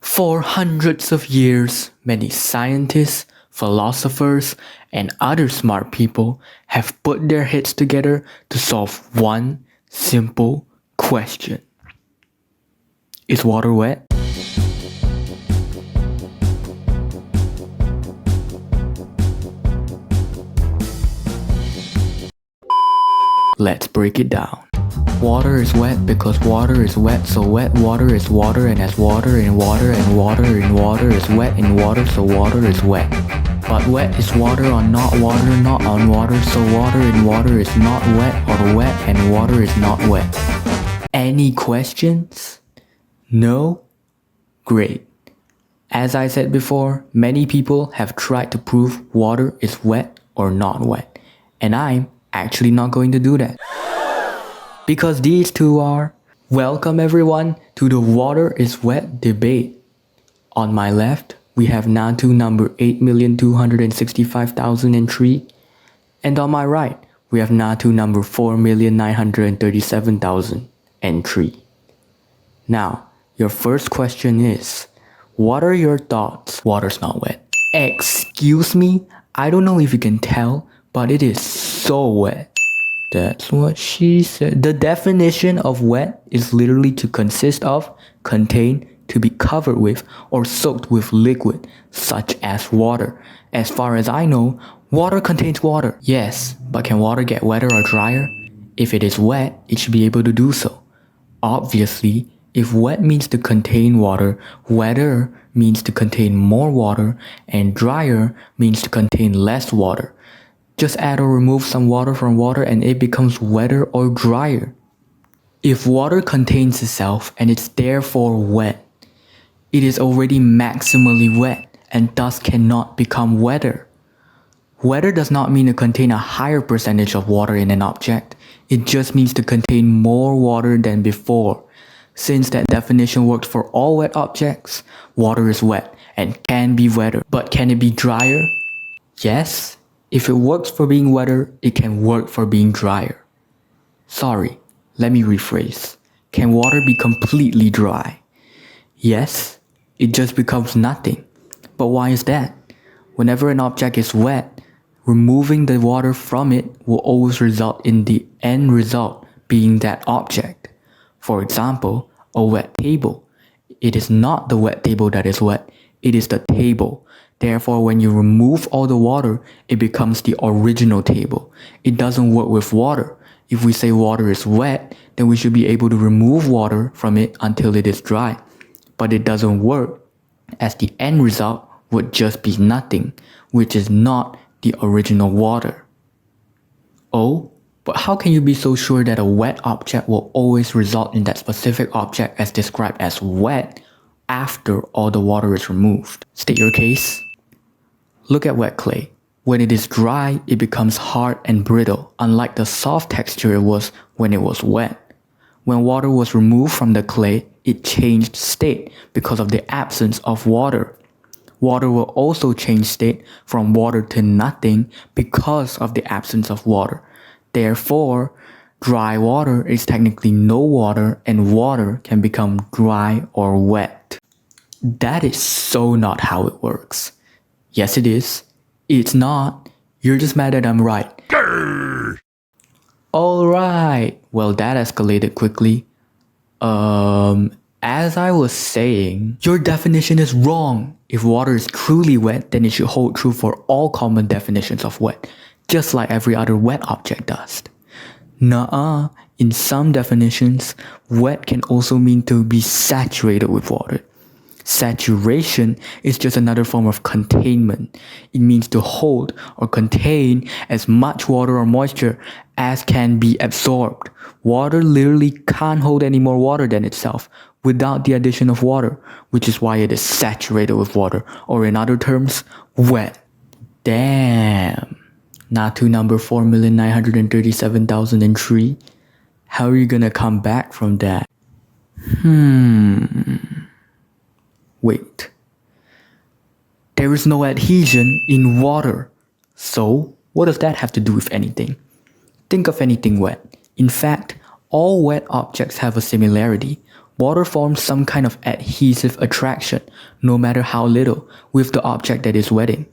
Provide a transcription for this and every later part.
For hundreds of years, many scientists, philosophers, and other smart people have put their heads together to solve one simple question. Is water wet? Let's break it down. Water is wet because water is wet, so wet water is water, and as water in water and water in water is wet in water, so water is wet. But wet is water on not on water, so water in water is not wet, or wet and water is not wet. Any questions? No? Great. As I said before, many people have tried to prove water is wet or not wet, and I'm actually not going to do that. Because these two are. Welcome everyone to the water is wet debate. On my left, we have Natu number 8,265,003, and on my right, we have Natu number 4,937,003. Now, your first question is, what are your thoughts? Water's not wet. Excuse me? I don't know if you can tell, but it is so wet. That's what she said. The definition of wet is literally to consist of, contain, to be covered with, or soaked with liquid, such as water. As far as I know, water contains water. Yes, but can water get wetter or drier? If it is wet, it should be able to do so. Obviously, if wet means to contain water, wetter means to contain more water, and drier means to contain less water. Just add or remove some water from water and it becomes wetter or drier. If water contains itself and it's therefore wet, it is already maximally wet and thus cannot become wetter. Wetter does not mean to contain a higher percentage of water in an object. It just means to contain more water than before. Since that definition works for all wet objects, water is wet and can be wetter. But can it be drier? Yes. If it works for being wetter, it can work for being drier. Sorry, let me rephrase. Can water be completely dry? Yes, it just becomes nothing. But why is that? Whenever an object is wet, removing the water from it will always result in the end result being that object. For example, a wet table. It is not the wet table that is wet, it is the table. Therefore, when you remove all the water, it becomes the original table. It doesn't work with water. If we say water is wet, then we should be able to remove water from it until it is dry. But it doesn't work, as the end result would just be nothing, which is not the original water. Oh, but how can you be so sure that a wet object will always result in that specific object as described as wet after all the water is removed? State your case. Look at wet clay. When it is dry, it becomes hard and brittle, unlike the soft texture it was when it was wet. When water was removed from the clay, it changed state because of the absence of water. Water will also change state from water to nothing because of the absence of water. Therefore, dry water is technically no water and water can become dry or wet. That is so not how it works. Yes, it is. It's not. You're just mad that I'm right. Alright. Well, that escalated quickly. As I was saying, your definition is wrong. If water is truly wet, then it should hold true for all common definitions of wet, just like every other wet object does. Nuh-uh. In some definitions, wet can also mean to be saturated with water. Saturation is just another form of containment. It means to hold or contain as much water or moisture as can be absorbed. Water literally can't hold any more water than itself without the addition of water, which is why it is saturated with water, or in other terms, wet. Damn. Natu number 4,937,003. How are you gonna come back from that? Wait. There is no adhesion in water. So, what does that have to do with anything? Think of anything wet. In fact, all wet objects have a similarity. water forms some kind of adhesive attraction, no matter how little, with the object that is wetting.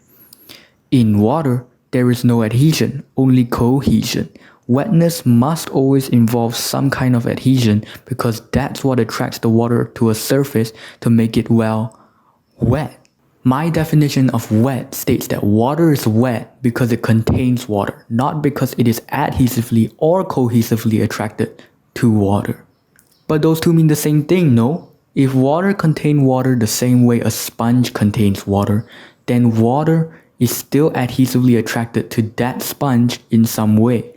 In water, there is no adhesion, only cohesion. Wetness must always involve some kind of adhesion because that's what attracts the water to a surface to make it, well, wet. My definition of wet states that water is wet because it contains water, not because it is adhesively or cohesively attracted to water. But those two mean the same thing, no? If water contains water the same way a sponge contains water, then water is still adhesively attracted to that sponge in some way.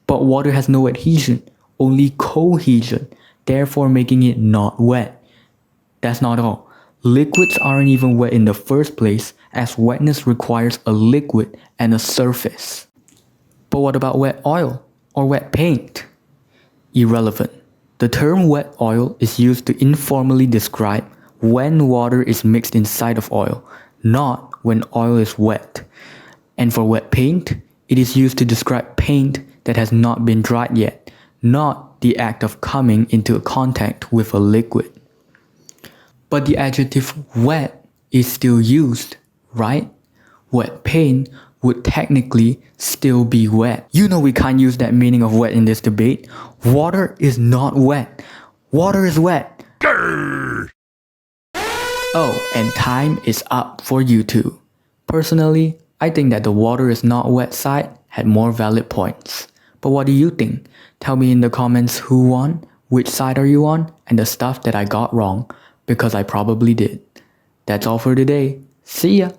But water has no adhesion, only cohesion, therefore making it not wet. That's not all. Liquids aren't even wet in the first place, as wetness requires a liquid and a surface. But what about wet oil or wet paint? Irrelevant. The term wet oil is used to informally describe when water is mixed inside of oil, not when oil is wet. And for wet paint, it is used to describe paint that has not been dried yet, not the act of coming into contact with a liquid. But the adjective wet is still used, right? Wet paint would technically still be wet. You know we can't use that meaning of wet in this debate. Water is not wet. Water is wet. Grr. Oh, and time is up for you two. Personally, I think that the water is not wet side had more valid points. But what do you think? Tell me in the comments who won, which side are you on, and the stuff that I got wrong, because I probably did. That's all for today. See ya!